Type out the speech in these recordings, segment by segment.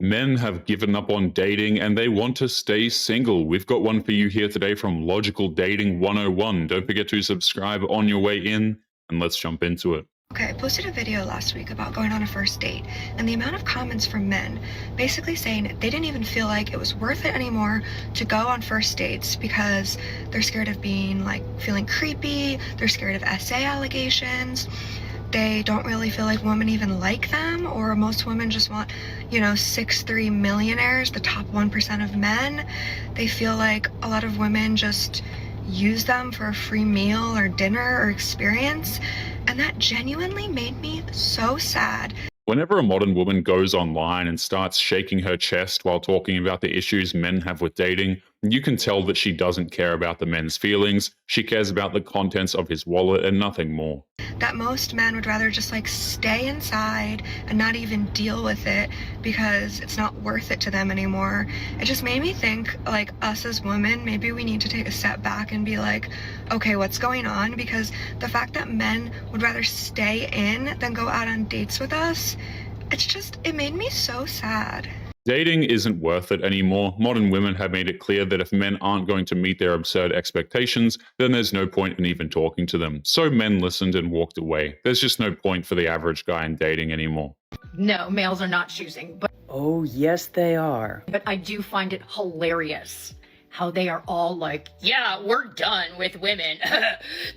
Men have given up on dating and they want to stay single. We've got one for you here today from Logical Dating 101. Don't forget to subscribe on your way in, and let's jump into it. Okay, I posted a video last week about going on a first date, and the amount of comments from men basically saying they didn't even feel like it was worth it anymore to go on first dates because they're scared of being feeling creepy, they're scared of SA allegations, they don't really feel like women even like them, or most women just want, 6'3" millionaires, the top 1% of men. They feel like a lot of women just use them for a free meal or dinner or experience, and that genuinely made me so sad. Whenever a modern woman goes online and starts shaking her chest while talking about the issues men have with dating, you can tell that she doesn't care about the men's feelings. She cares about the contents of his wallet and nothing more. That most men would rather just stay inside and not even deal with it because it's not worth it to them anymore. It just made me think, us as women, maybe we need to take a step back and be like, okay, what's going on? Because the fact that men would rather stay in than go out on dates with us, it made me so sad. Dating isn't worth it anymore. Modern women have made it clear that if men aren't going to meet their absurd expectations, then there's no point in even talking to them. So men listened and walked away. There's just no point for the average guy in dating anymore. No, males are not choosing, but oh, yes, they are. But I do find it hilarious how they are all like, yeah, we're done with women.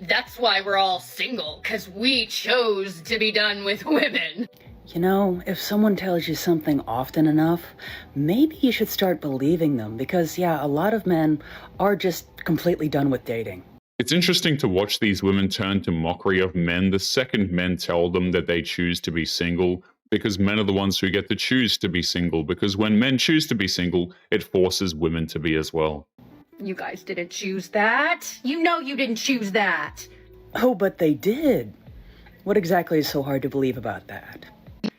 That's why we're all single, because we chose to be done with women. You know, if someone tells you something often enough, maybe you should start believing them because, yeah, a lot of men are just completely done with dating. It's interesting to watch these women turn to mockery of men the second men tell them that they choose to be single, because men are the ones who get to choose to be single, because when men choose to be single, it forces women to be as well. You guys didn't choose that. You know you didn't choose that. Oh, but they did. What exactly is so hard to believe about that?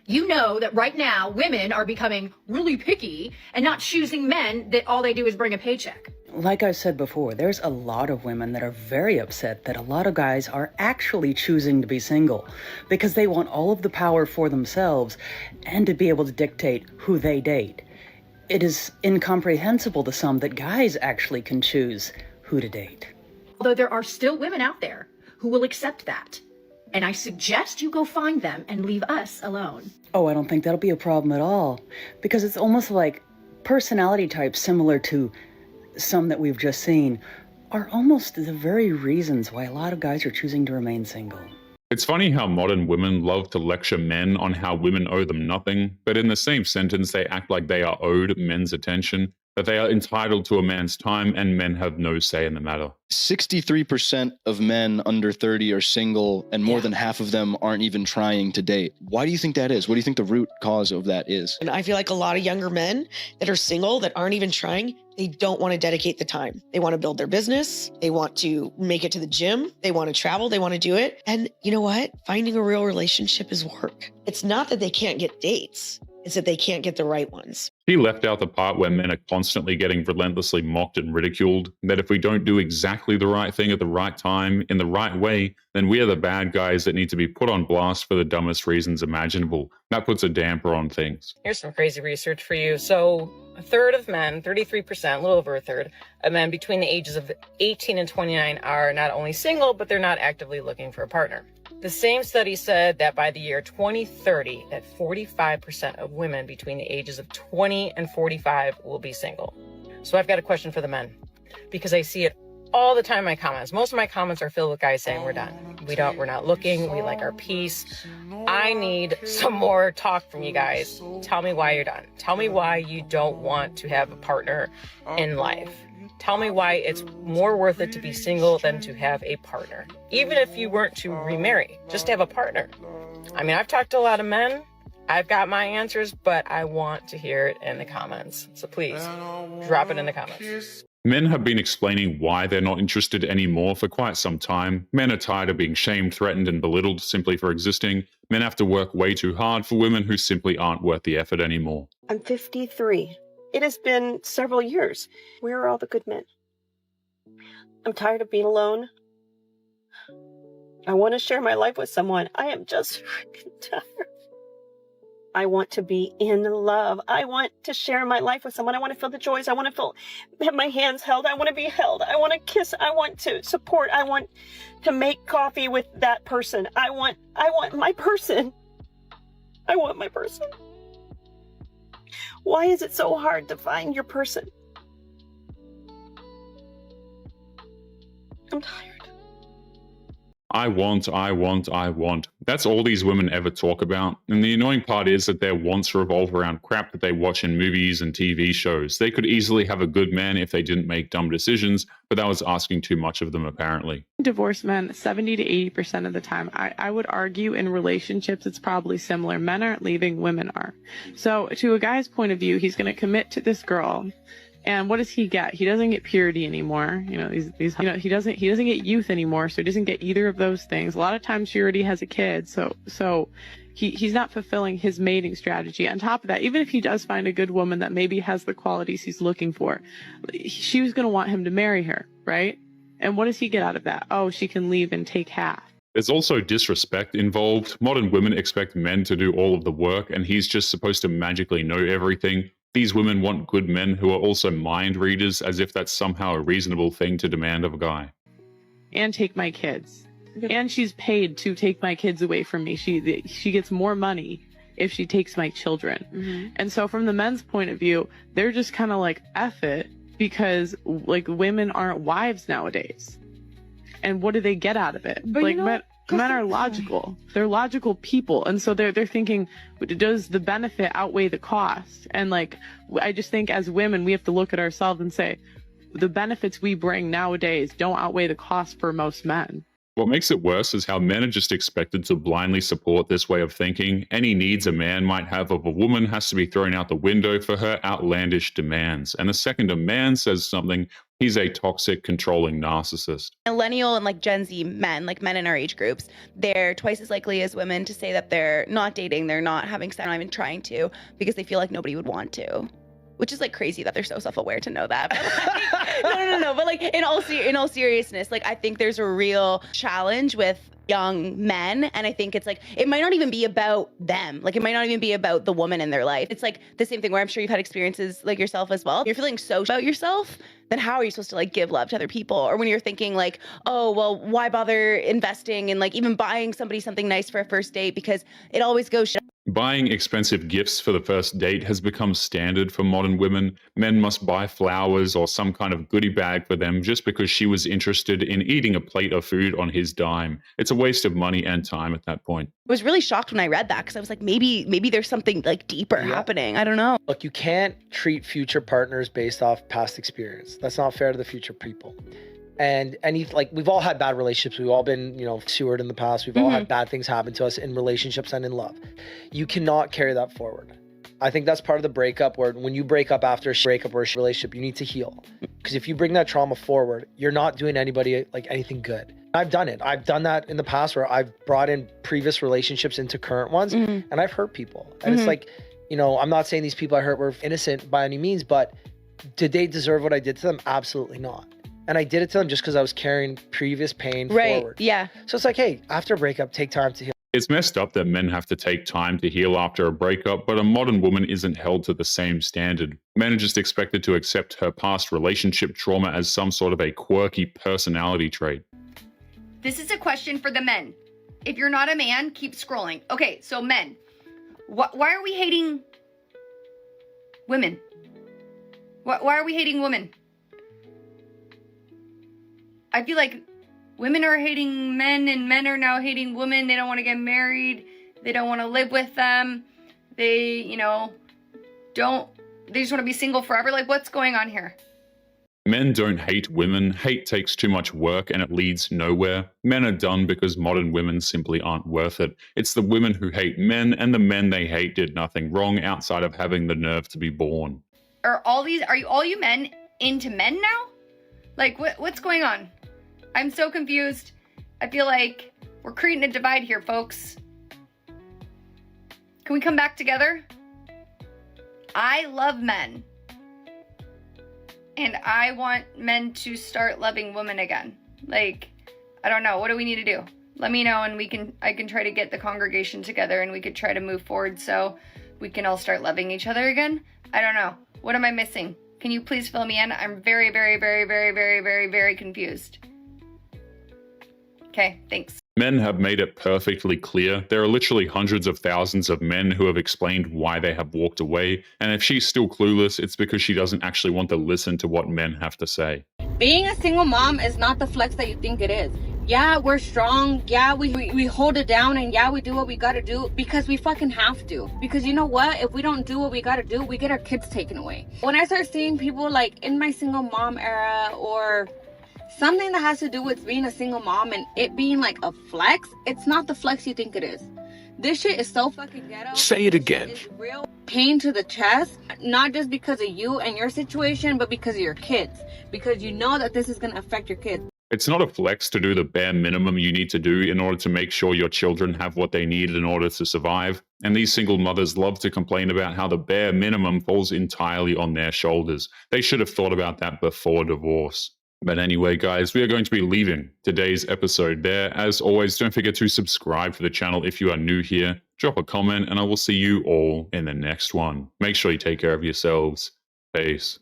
You know that right now women are becoming really picky and not choosing men that all they do is bring a paycheck. Like I said before, there's a lot of women that are very upset that a lot of guys are actually choosing to be single because they want all of the power for themselves and to be able to dictate who they date. It is incomprehensible to some that guys actually can choose who to date. Although there are still women out there who will accept that. And I suggest you go find them and leave us alone. Oh, I don't think that'll be a problem at all. Because it's almost like personality types similar to some that we've just seen are almost the very reasons why a lot of guys are choosing to remain single. It's funny how modern women love to lecture men on how women owe them nothing, but in the same sentence they act like they are owed men's attention, that they are entitled to a man's time and men have no say in the matter. 63% of men under 30 are single, and more than half of them aren't even trying to date. Why do you think that is? What do you think the root cause of that is? And I feel like a lot of younger men that are single, that aren't even trying, they don't want to dedicate the time. They want to build their business. They want to make it to the gym. They want to travel. They want to do it. And you know what? Finding a real relationship is work. It's not that they can't get dates. It's that they can't get the right ones. He left out the part where men are constantly getting relentlessly mocked and ridiculed, that if we don't do exactly the right thing at the right time, in the right way, then we are the bad guys that need to be put on blast for the dumbest reasons imaginable. That puts a damper on things. Here's some crazy research for you. So a third of men, 33%, a little over a third, of men between the ages of 18 and 29 are not only single, but they're not actively looking for a partner. The same study said that by the year 2030, that 45% of women between the ages of 20 and 45 will be single. So I've got a question for the men, because I see it all the time in my comments. Most of my comments are filled with guys saying we're done. We're not looking. We like our peace. I need some more talk from you guys. Tell me why you're done. Tell me why you don't want to have a partner in life. Tell me why it's more worth it to be single than to have a partner. Even if you weren't to remarry, just to have a partner. I mean, I've talked to a lot of men. I've got my answers, but I want to hear it in the comments. So please, drop it in the comments. Men have been explaining why they're not interested anymore for quite some time. Men are tired of being shamed, threatened, and belittled simply for existing. Men have to work way too hard for women who simply aren't worth the effort anymore. I'm 53. It has been several years. Where are all the good men? I'm tired of being alone. I want to share my life with someone. I am just freaking tired. I want to be in love. I want to share my life with someone. I want to feel the joys. I want to have my hands held. I want to be held. I want to kiss. I want to support. I want to make coffee with that person. I want my person. I want my person. Why is it so hard to find your person? I'm tired. I want. That's all these women ever talk about. And the annoying part is that their wants revolve around crap that they watch in movies and TV shows. They could easily have a good man if they didn't make dumb decisions, but that was asking too much of them, apparently. Divorced men, 70 to 80% of the time, I would argue in relationships, it's probably similar. Men aren't leaving, women are. So to a guy's point of view, he's going to commit to this girl. And what does he get? He doesn't get purity anymore. He doesn't get youth anymore. So he doesn't get either of those things. A lot of times she already has a kid. So he's not fulfilling his mating strategy. On top of that, even if he does find a good woman that maybe has the qualities he's looking for, she was going to want him to marry her, right? And what does he get out of that? Oh, she can leave and take half. There's also disrespect involved. Modern women expect men to do all of the work, and he's just supposed to magically know everything. These women want good men who are also mind readers, as if that's somehow a reasonable thing to demand of a guy. And take my kids. And she's paid to take my kids away from me. She gets more money if she takes my children. Mm-hmm. And so from the men's point of view, they're just kind of like, F it, because like women aren't wives nowadays. And what do they get out of it? But like men are logical. They're logical people. And so they're thinking, does the benefit outweigh the cost? And like, I just think as women, we have to look at ourselves and say, the benefits we bring nowadays don't outweigh the cost for most men. What makes it worse is how men are just expected to blindly support this way of thinking. Any needs a man might have of a woman has to be thrown out the window for her outlandish demands. And the second a man says something, he's a toxic, controlling narcissist. Millennial and like Gen Z men, like men in our age groups, they're twice as likely as women to say that they're not dating, they're not having sex, not even trying to, because they feel like nobody would want to. Which is like crazy that they're so self-aware to know that. But like, no. But like in all seriousness, like I think there's a real challenge with young men, and I think it's like it might not even be about them. Like it might not even be about the woman in their life. It's like the same thing where I'm sure you've had experiences like yourself as well. You're feeling so about yourself, then how are you supposed to like give love to other people? Or when you're thinking like, oh well, why bother investing in like even buying somebody something nice for a first date because it always goes shit. Buying expensive gifts for the first date has become standard for modern women. Men must buy flowers or some kind of goodie bag for them just because she was interested in eating a plate of food on his dime. It's a waste of money and time at that point. I was really shocked when I read that because I was like, maybe there's something like deeper happening. I don't know. Look, you can't treat future partners based off past experience. That's not fair to the future people. And like we've all had bad relationships. We've all been, sewered in the past. We've all had bad things happen to us in relationships and in love. You cannot carry that forward. I think that's part of the breakup where when you break up after a breakup or a relationship, you need to heal. Because if you bring that trauma forward, you're not doing anybody like anything good. I've done it. I've done that in the past where I've brought in previous relationships into current ones and I've hurt people. And it's like, I'm not saying these people I hurt were innocent by any means, but did they deserve what I did to them? Absolutely not. And I did it to them just because I was carrying previous pain forward. Yeah. So it's like, hey, after a breakup, take time to heal. It's messed up that men have to take time to heal after a breakup, but a modern woman isn't held to the same standard. Men are just expected to accept her past relationship trauma as some sort of a quirky personality trait. This is a question for the men. If you're not a man, keep scrolling. Okay, so men, why are we hating women? Why are we hating women? I feel like women are hating men and men are now hating women. They don't want to get married. They don't want to live with them. They, they just want to be single forever. Like, what's going on here? Men don't hate women. Hate takes too much work and it leads nowhere. Men are done because modern women simply aren't worth it. It's the women who hate men, and the men they hate did nothing wrong outside of having the nerve to be born. Are all you men into men now? Like, what's going on? I'm so confused. I feel like we're creating a divide here, folks. Can we come back together? I love men. And I want men to start loving women again. Like, I don't know. What do we need to do? Let me know and I can try to get the congregation together and we could try to move forward. So we can all start loving each other again? I don't know. What am I missing? Can you please fill me in? I'm very, very, very, very, very, very, very confused. Okay, thanks. Men have made it perfectly clear. There are literally hundreds of thousands of men who have explained why they have walked away, and if she's still clueless, it's because she doesn't actually want to listen to what men have to say. Being a single mom is not the flex that you think it is. Yeah, we're strong. Yeah, we hold it down, and yeah, we do what we gotta do because we fucking have to. Because you know what? If we don't do what we gotta do, we get our kids taken away. When I start seeing people like in my single mom era or something that has to do with being a single mom and it being like a flex, it's not the flex you think it is. This shit is so fucking ghetto. Say it again. It's real pain to the chest, not just because of you and your situation, but because of your kids. Because you know that this is going to affect your kids. It's not a flex to do the bare minimum you need to do in order to make sure your children have what they need in order to survive. And these single mothers love to complain about how the bare minimum falls entirely on their shoulders. They should have thought about that before divorce. But anyway, guys, we are going to be leaving today's episode there. As always, don't forget to subscribe to the channel if you are new here. Drop a comment, and I will see you all in the next one. Make sure you take care of yourselves. Peace.